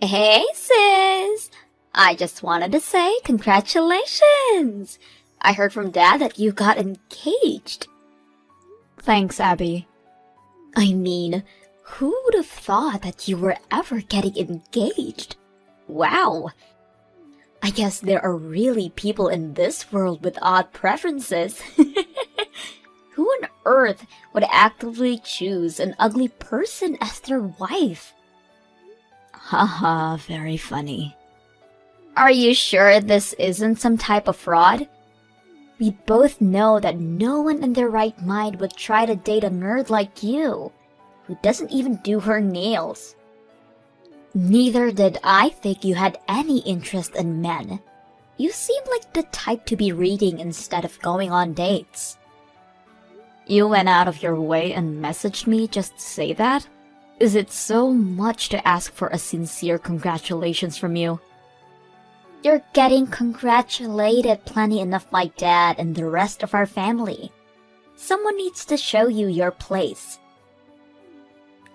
Hey, sis! I just wanted to say congratulations! I heard from Dad that you got engaged. Thanks, Abby. I mean, who would have thought that you were ever getting engaged? Wow! I guess there are really people in this world with odd preferences. Who on earth would actively choose an ugly person as their wife? Haha, very funny. Are you sure this isn't some type of fraud? We both know that no one in their right mind would try to date a nerd like you, who doesn't even do her nails. Neither did I think you had any interest in men. You seem like the type to be reading instead of going on dates. You went out of your way and messaged me just to say that? Is it so much to ask for a sincere congratulations from you? You're getting congratulated plenty enough by Dad and the rest of our family. Someone needs to show you your place.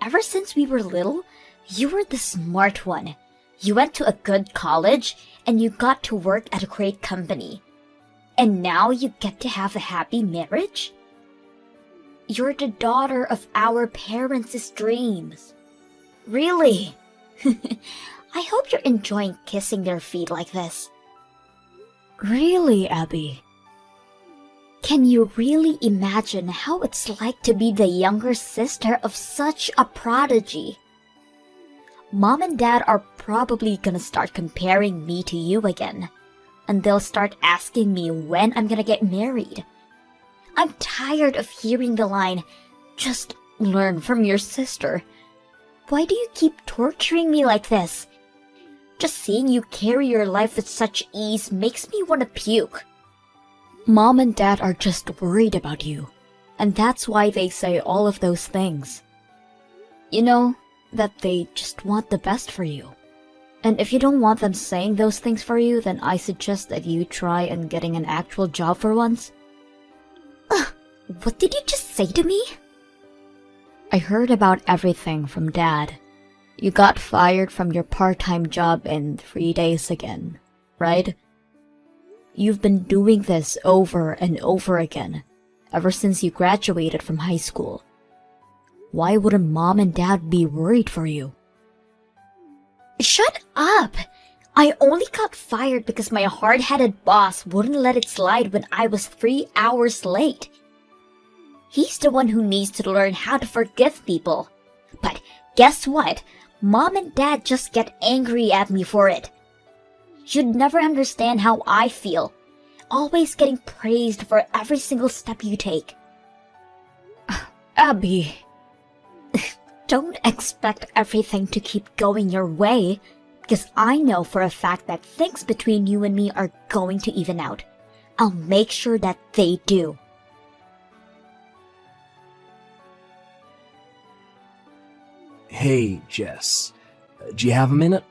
Ever since we were little, you were the smart one. You went to a good college, and you got to work at a great company. And now you get to have a happy marriage? You're the daughter of our parents' dreams. Really? I hope you're enjoying kissing their feet like this. Really, Abby? Can you really imagine how it's like to be the younger sister of such a prodigy? Mom and Dad are probably gonna start comparing me to you again, and they'll start asking me when I'm gonna get married. I'm tired of hearing the line, "Just learn from your sister." Why do you keep torturing me like this? Just seeing you carry your life with such ease makes me want to puke. Mom and Dad are just worried about you, and that's why they say all of those things. You know, that they just want the best for you. And if you don't want them saying those things for you, then I suggest that you try and getting an actual job for once. What did you just say to me? I heard about everything from Dad. You got fired from your part-time job in 3 days again, right? You've been doing this over and over again, ever since you graduated from high school. Why wouldn't Mom and Dad be worried for you? Shut up! I only got fired because my hard-headed boss wouldn't let it slide when I was 3 hours late. He's the one who needs to learn how to forgive people. But guess what? Mom and Dad just get angry at me for it. You'd never understand how I feel. Always getting praised for every single step you take. Abby. Don't expect everything to keep going your way, because I know for a fact that things between you and me are going to even out. I'll make sure that they do. Hey, Jess. Do you have a minute?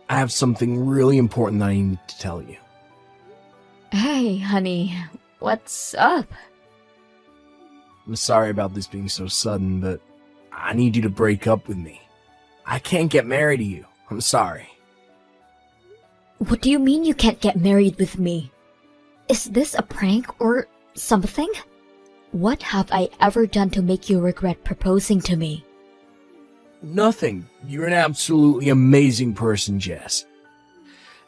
I have something really important that I need to tell you. Hey, honey. What's up? I'm sorry about this being so sudden, but I need you to break up with me. I can't get married to you. I'm sorry. What do you mean you can't get married with me? Is this a prank or something? What have I ever done to make you regret proposing to me? Nothing. You're an absolutely amazing person, Jess.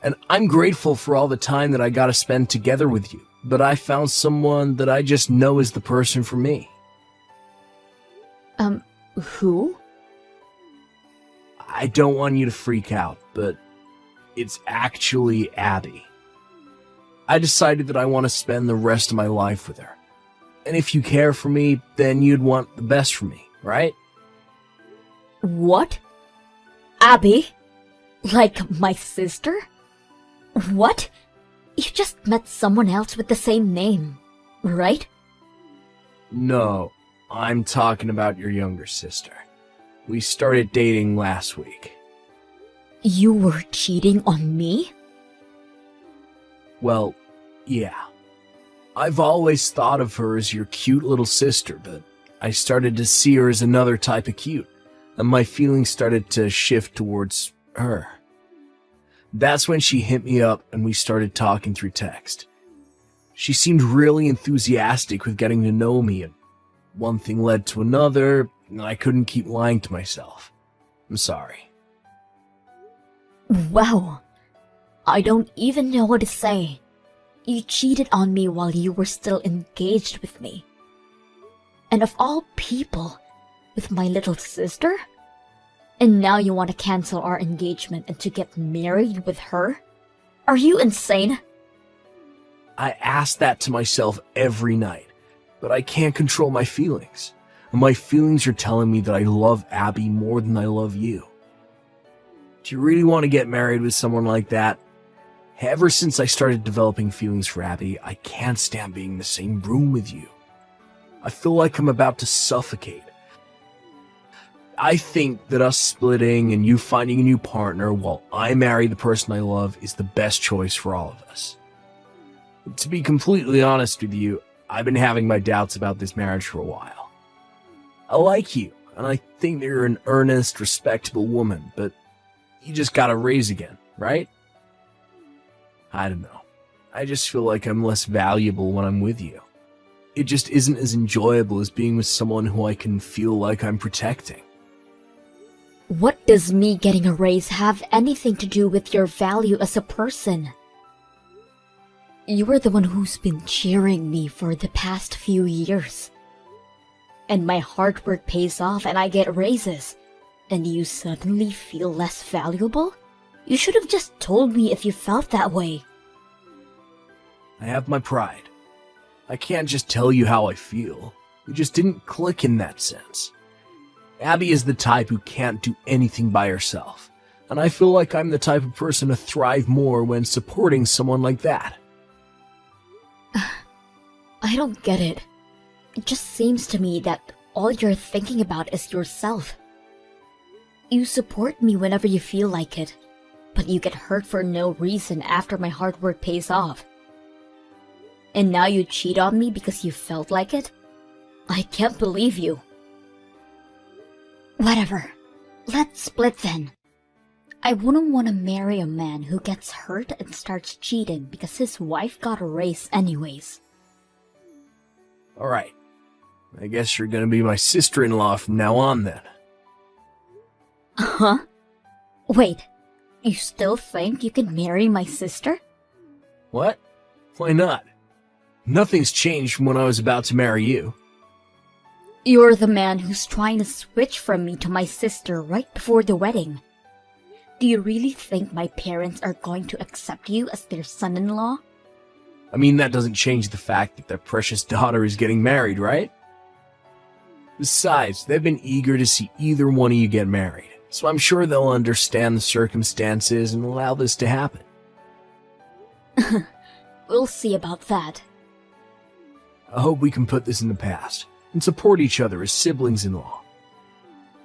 And I'm grateful for all the time that I got to spend together with you. But I found someone that I just know is the person for me. Who? I don't want you to freak out, but it's actually Abby. I decided that I want to spend the rest of my life with her. And if you care for me, then you'd want the best for me, right? What? Abby? Like my sister? What? You just met someone else with the same name, right? No, I'm talking about your younger sister. We started dating last week. You were cheating on me? Well, yeah. I've always thought of her as your cute little sister, but I started to see her as another type of cute, and my feelings started to shift towards her. That's when she hit me up and we started talking through text. She seemed really enthusiastic with getting to know me, and one thing led to another, and I couldn't keep lying to myself. I'm sorry. Wow. I don't even know what to say. You cheated on me while you were still engaged with me. And of all people, with my little sister? And now you want to cancel our engagement and to get married with her? Are you insane? I ask that to myself every night, but I can't control my feelings. My feelings are telling me that I love Abby more than I love you. Do you really want to get married with someone like that? Ever since I started developing feelings for Abby, I can't stand being in the same room with you. I feel like I'm about to suffocate. I think that us splitting and you finding a new partner while I marry the person I love is the best choice for all of us. To be completely honest with you, I've been having my doubts about this marriage for a while. I like you, and I think that you're an earnest, respectable woman, but you just gotta raise again, right? I don't know. I just feel like I'm less valuable when I'm with you. It just isn't as enjoyable as being with someone who I can feel like I'm protecting. What does me getting a raise have anything to do with your value as a person? You are the one who's been cheering me for the past few years. And my hard work pays off and I get raises. And you suddenly feel less valuable? You should have just told me if you felt that way. I have my pride. I can't just tell you how I feel. We just didn't click in that sense. Abby is the type who can't do anything by herself, and I feel like I'm the type of person to thrive more when supporting someone like that. I don't get it. It just seems to me that all you're thinking about is yourself. You support me whenever you feel like it, but you get hurt for no reason after my hard work pays off. And now you cheat on me because you felt like it? I can't believe you. Whatever. Let's split then. I wouldn't want to marry a man who gets hurt and starts cheating because his wife got a raise anyways. Alright. I guess you're gonna be my sister-in-law from now on then. Huh? Wait, you still think you can marry my sister? What? Why not? Nothing's changed from when I was about to marry you. You're the man who's trying to switch from me to my sister right before the wedding. Do you really think my parents are going to accept you as their son-in-law? I mean, that doesn't change the fact that their precious daughter is getting married, right? Besides, they've been eager to see either one of you get married, so I'm sure they'll understand the circumstances and allow this to happen. We'll see about that. I hope we can put this in the past and support each other as siblings-in-law.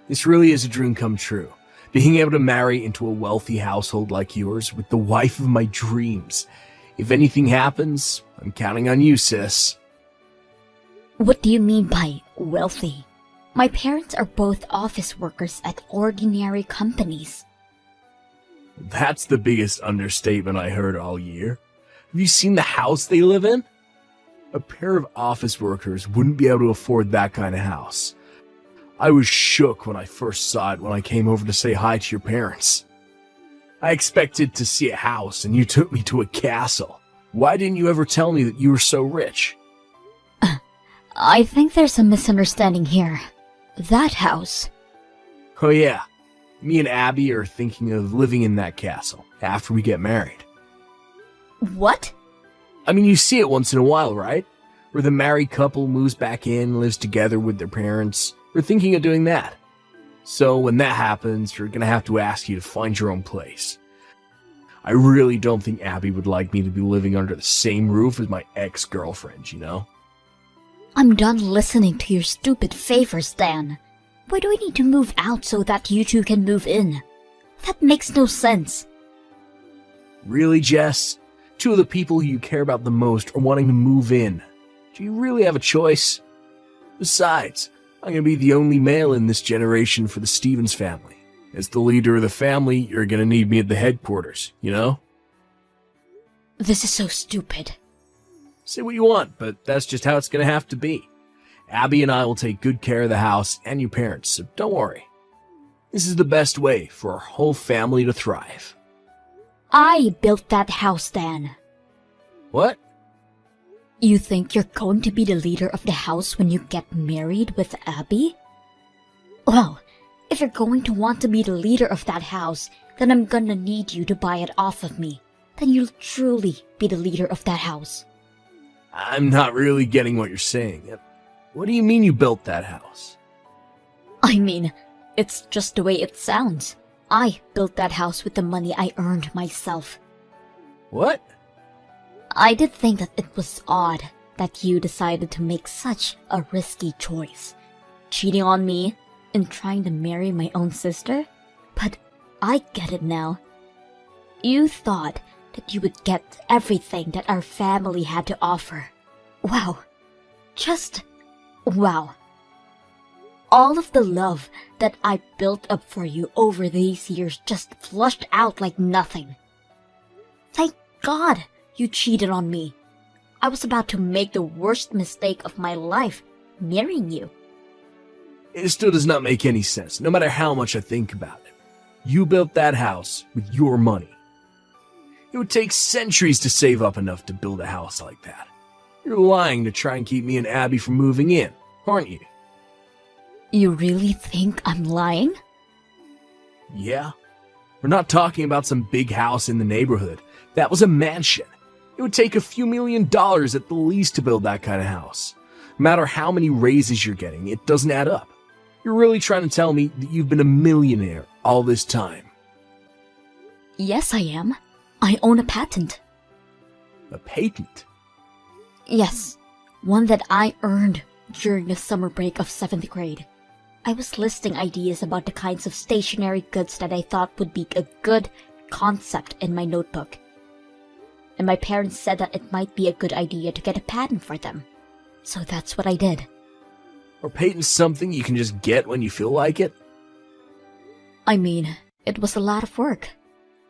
This really is a dream come true, being able to marry into a wealthy household like yours with the wife of my dreams. If anything happens, I'm counting on you, sis. What do you mean by wealthy? My parents are both office workers at ordinary companies. That's the biggest understatement I heard all year. Have you seen the house they live in? A pair of office workers wouldn't be able to afford that kind of house. I was shook when I first saw it when I came over to say hi to your parents. I expected to see a house and you took me to a castle. Why didn't you ever tell me that you were so rich? I think there's a misunderstanding here. That house. Oh yeah, me and Abby are thinking of living in that castle after we get married. What? I mean, you see it once in a while, right? Where the married couple moves back in, lives together with their parents. We're thinking of doing that. So when that happens, we're gonna have to ask you to find your own place. I really don't think Abby would like me to be living under the same roof as my ex-girlfriend, you know? I'm done listening to your stupid favors, Dan. Why do I need to move out so that you two can move in? That makes no sense. Really, Jess? Two of the people who you care about the most are wanting to move in. Do you really have a choice? Besides, I'm gonna be the only male in this generation for the Stevens family, As the leader of the family, you're gonna need me at the headquarters, you know? This is so stupid. Say what you want, but that's just how it's gonna have to be. Abby and I will take good care of the house and your parents, so don't worry. This is the best way for our whole family to thrive. I built that house, Dan. What? You think you're going to be the leader of the house when you get married with Abby? Well, if you're going to want to be the leader of that house, then I'm gonna need you to buy it off of me. Then you'll truly be the leader of that house. I'm not really getting what you're saying. What do you mean you built that house? I mean, it's just the way it sounds. I built that house with the money I earned myself. What? I did think that it was odd that you decided to make such a risky choice. Cheating on me and trying to marry my own sister? But I get it now. You thought that you would get everything that our family had to offer. Wow. Just wow. All of the love that I built up for you over these years just flushed out like nothing. Thank God you cheated on me. I was about to make the worst mistake of my life, marrying you. It still does not make any sense, no matter how much I think about it. You built that house with your money. It would take centuries to save up enough to build a house like that. You're lying to try and keep me and Abby from moving in, aren't you? You really think I'm lying? Yeah. We're not talking about some big house in the neighborhood. That was a mansion. It would take a few $1,000,000 at the least to build that kind of house. No matter how many raises you're getting, it doesn't add up. You're really trying to tell me that you've been a millionaire all this time. Yes, I am. I own a patent. A patent? Yes, one that I earned during the summer break of 7th grade. I was listing ideas about the kinds of stationery goods that I thought would be a good concept in my notebook. And my parents said that it might be a good idea to get a patent for them. So that's what I did. Are patents something you can just get when you feel like it? I mean, it was a lot of work.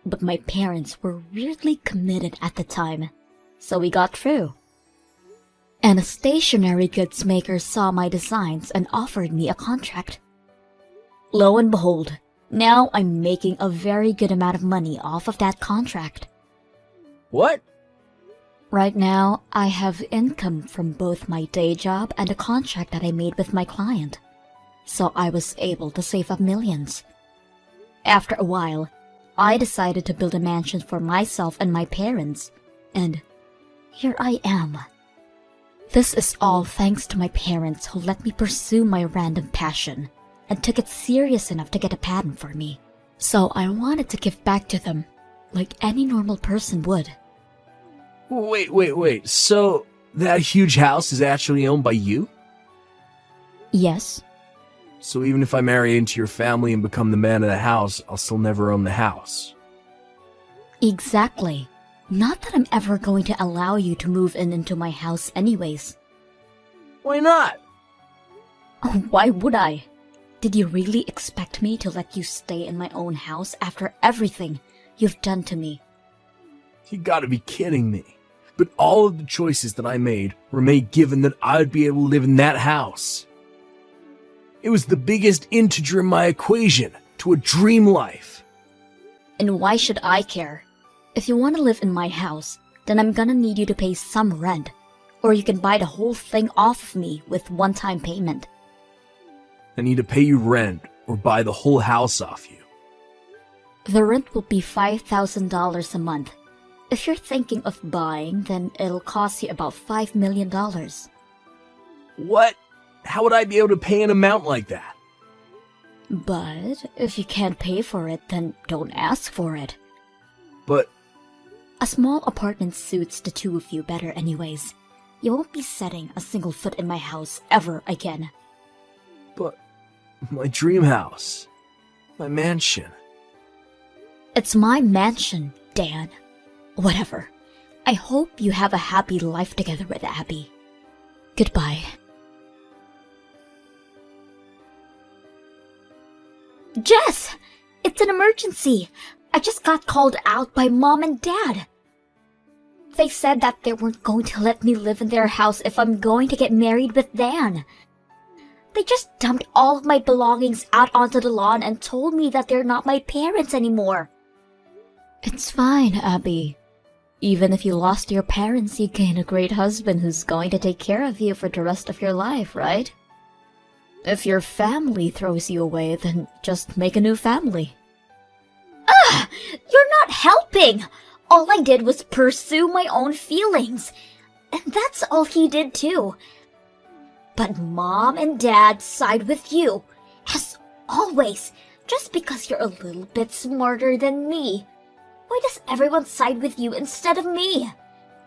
But my parents were weirdly committed at the time. So we got through. And a stationery goods maker saw my designs and offered me a contract. Lo and behold, now I'm making a very good amount of money off of that contract. What? Right now, I have income from both my day job and a contract that I made with my client. So I was able to save up millions. After a while, I decided to build a mansion for myself and my parents. And here I am. This is all thanks to my parents who let me pursue my random passion and took it serious enough to get a patent for me. So I wanted to give back to them, like any normal person would. Wait. So, that huge house is actually owned by you? Yes. So even if I marry into your family and become the man of the house, I'll still never own the house. Exactly. Not that I'm ever going to allow you to move into my house anyways. Why not? Oh, why would I? Did you really expect me to let you stay in my own house after everything you've done to me? You gotta be kidding me. But all of the choices that I made were made given that I'd be able to live in that house. It was the biggest integer in my equation to a dream life. And why should I care? If you want to live in my house, then I'm gonna need you to pay some rent. Or you can buy the whole thing off of me with one-time payment. I need to pay you rent or buy the whole house off you. The rent will be $5,000 a month. If you're thinking of buying, then it'll cost you about $5 million. What? How would I be able to pay an amount like that? But if you can't pay for it, then don't ask for it. But A small apartment suits the two of you better anyways. You won't be setting a single foot in my house ever again. But my dream house, my mansion. It's my mansion, Dan. Whatever. I hope you have a happy life together with Abby. Goodbye. Jess! It's an emergency. I just got called out by Mom and Dad. They said that they weren't going to let me live in their house if I'm going to get married with Dan. They just dumped all of my belongings out onto the lawn and told me that they're not my parents anymore. It's fine, Abby. Even if you lost your parents, you gain a great husband who's going to take care of you for the rest of your life, right? If your family throws you away, then just make a new family. Ugh! You're not helping! All I did was pursue my own feelings. And that's all he did too. But Mom and Dad side with you, as always, just because you're a little bit smarter than me. Why does everyone side with you instead of me?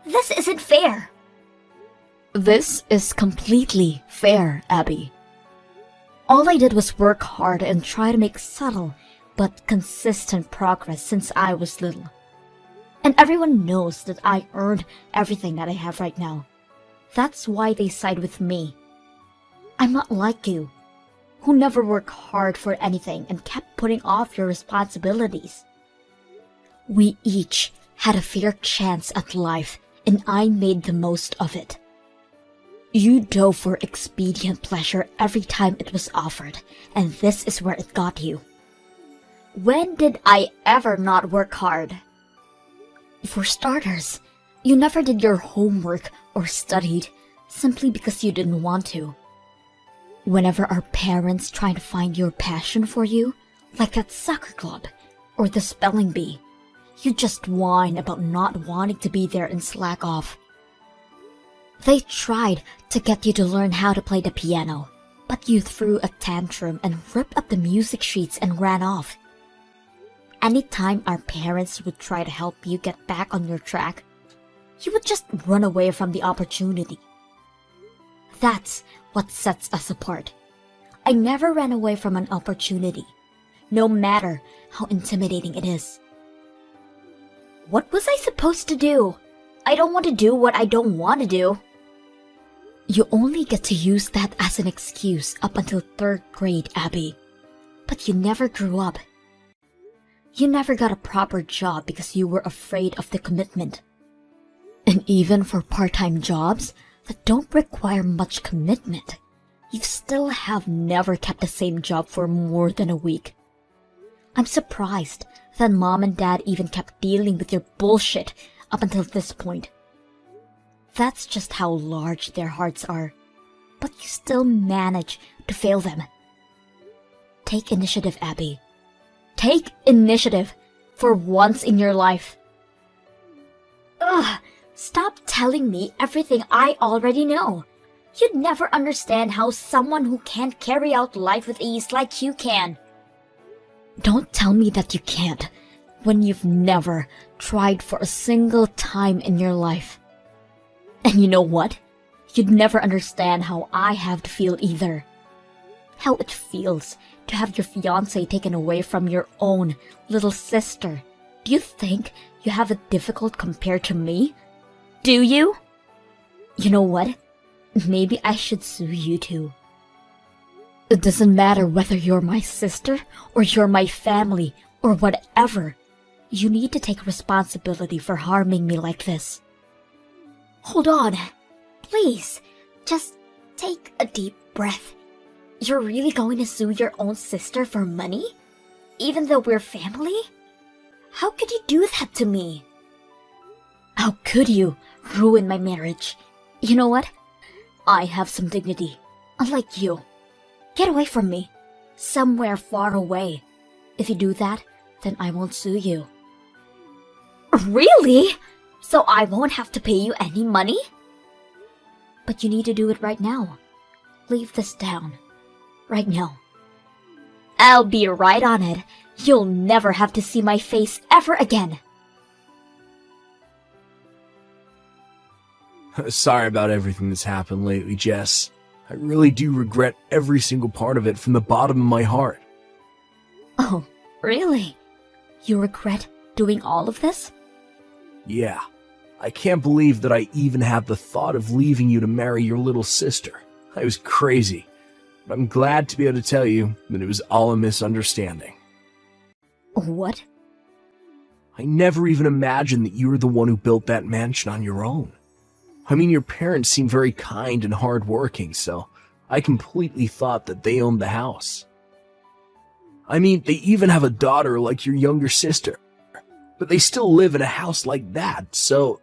This isn't fair. This is completely fair, Abby. All I did was work hard and try to make subtle but consistent progress since I was little. And everyone knows that I earned everything that I have right now. That's why they side with me. I'm not like you, who never worked hard for anything and kept putting off your responsibilities. We each had a fair chance at life, and I made the most of it. You dove for expedient pleasure every time it was offered, and this is where it got you. When did I ever not work hard? For starters, you never did your homework or studied simply because you didn't want to. Whenever our parents tried to find your passion for you, like that soccer club or the spelling bee, you just whine about not wanting to be there and slack off. They tried to get you to learn how to play the piano, but you threw a tantrum and ripped up the music sheets and ran off. Anytime our parents would try to help you get back on your track, you would just run away from the opportunity. That's what sets us apart. I never ran away from an opportunity, no matter how intimidating it is. What was I supposed to do? I don't want to do what I don't want to do. You only get to use that as an excuse up until 3rd grade, Abby. But you never grew up. You never got a proper job because you were afraid of the commitment. And even for part-time jobs that don't require much commitment, you still have never kept the same job for more than a week. I'm surprised that Mom and Dad even kept dealing with your bullshit up until this point. That's just how large their hearts are, but you still manage to fail them. Take initiative, Abby. Take initiative for once in your life. Ugh! Stop telling me everything I already know. You'd never understand how someone who can't carry out life with ease like you can. Don't tell me that you can't when you've never tried for a single time in your life. And you know what? You'd never understand how I have to feel either. How it feels to have your fiancé taken away from your own little sister. Do you think you have it difficult compared to me? Do you? You know what? Maybe I should sue you too. It doesn't matter whether you're my sister or you're my family or whatever. You need to take responsibility for harming me like this. Hold on. Please, just take a deep breath. You're really going to sue your own sister for money? Even though we're family? How could you do that to me? How could you ruin my marriage? You know what? I have some dignity, unlike you. Get away from me. Somewhere far away. If you do that, then I won't sue you. Really? So I won't have to pay you any money? But you need to do it right now. Leave this down. Right now. I'll be right on it. You'll never have to see my face ever again. Sorry about everything that's happened lately, Jess. I really do regret every single part of it from the bottom of my heart. Oh, really? You regret doing all of this? Yeah. I can't believe that I even had the thought of leaving you to marry your little sister. I was crazy. But I'm glad to be able to tell you that it was all a misunderstanding. What? I never even imagined that you were the one who built that mansion on your own. I mean, your parents seem very kind and hardworking, so I completely thought that they owned the house. I mean, they even have a daughter like your younger sister, but they still live in a house like that, so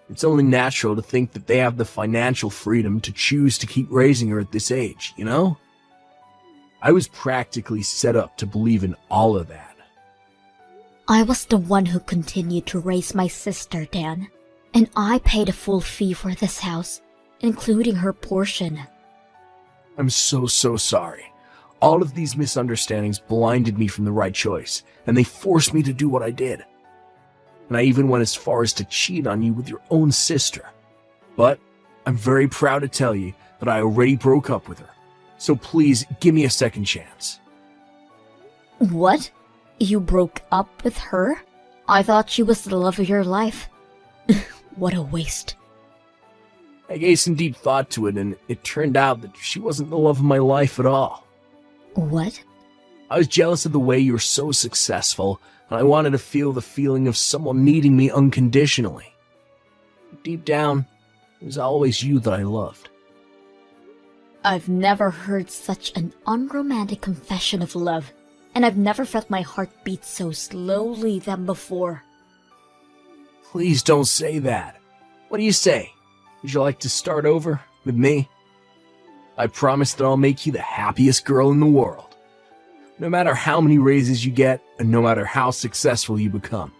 it's only natural to think that they have the financial freedom to choose to keep raising her at this age, you know? I was practically set up to believe in all of that. I was the one who continued to raise my sister, Dan, and I paid a full fee for this house, including her portion. I'm so sorry. All of these misunderstandings blinded me from the right choice, and they forced me to do what I did. And I even went as far as to cheat on you with your own sister. But I'm very proud to tell you that I already broke up with her. So please, give me a second chance. What? You broke up with her? I thought she was the love of your life. What a waste. I gave some deep thought to it, and it turned out that she wasn't the love of my life at all. What? I was jealous of the way you were so successful, and I wanted to feel the feeling of someone needing me unconditionally. Deep down, it was always you that I loved. I've never heard such an unromantic confession of love, and I've never felt my heart beat so slowly than before. Please don't say that. What do you say? Would you like to start over with me? I promise that I'll make you the happiest girl in the world. No matter how many raises you get, and no matter how successful you become,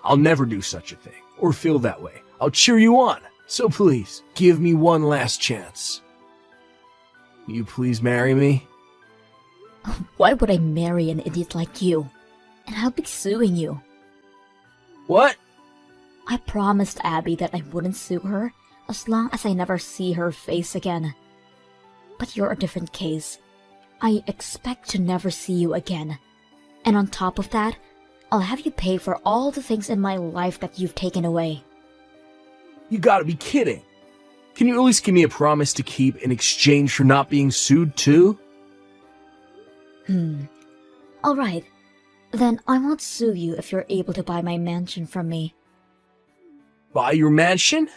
I'll never do such a thing, or feel that way. I'll cheer you on. So please, give me one last chance. Will you please marry me? Why would I marry an idiot like you? And I'll be suing you. What? I promised Abby that I wouldn't sue her as long as I never see her face again. But you're a different case. I expect to never see you again. And on top of that, I'll have you pay for all the things in my life that you've taken away. You gotta be kidding. Can you at least give me a promise to keep in exchange for not being sued too? Alright. Then I won't sue you if you're able to buy my mansion from me. Buy your mansion?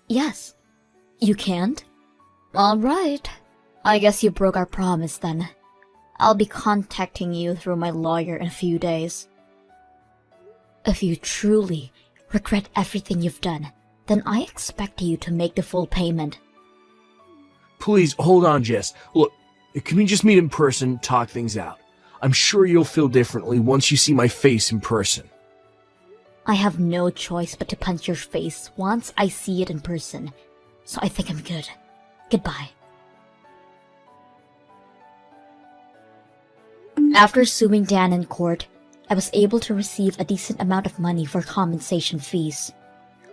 Yes. You can't? Alright. I guess you broke our promise then. I'll be contacting you through my lawyer in a few days. If you truly regret everything you've done, then I expect you to make the full payment. Please, hold on, Jess. Look, can we just meet in person, talk things out? I'm sure you'll feel differently once you see my face in person. I have no choice but to punch your face once I see it in person, so I think I'm good. Goodbye. After suing Dan in court, I was able to receive a decent amount of money for compensation fees.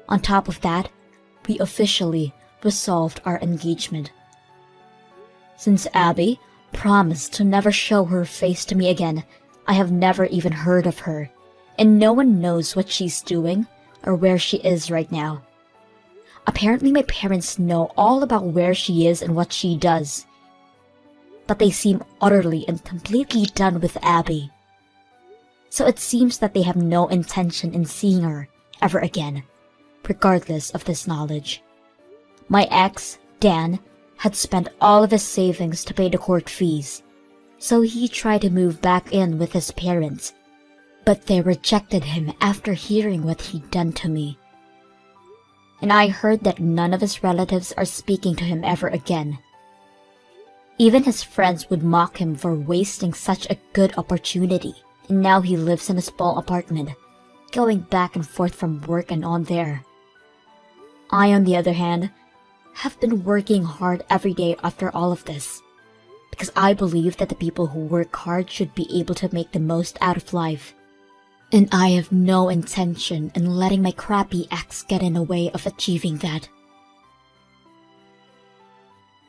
On top of that, we officially resolved our engagement. Since Abby promised to never show her face to me again, I have never even heard of her, and no one knows what she's doing or where she is right now. Apparently my parents know all about where she is and what she does, but they seem utterly and completely done with Abby. So it seems that they have no intention in seeing her ever again, regardless of this knowledge. My ex, Dan, had spent all of his savings to pay the court fees, so he tried to move back in with his parents, but they rejected him after hearing what he'd done to me. And I heard that none of his relatives are speaking to him ever again. Even his friends would mock him for wasting such a good opportunity, and now he lives in a small apartment, going back and forth from work and on there. I, on the other hand, have been working hard every day after all of this, because I believe that the people who work hard should be able to make the most out of life. And I have no intention in letting my crappy ex get in the way of achieving that.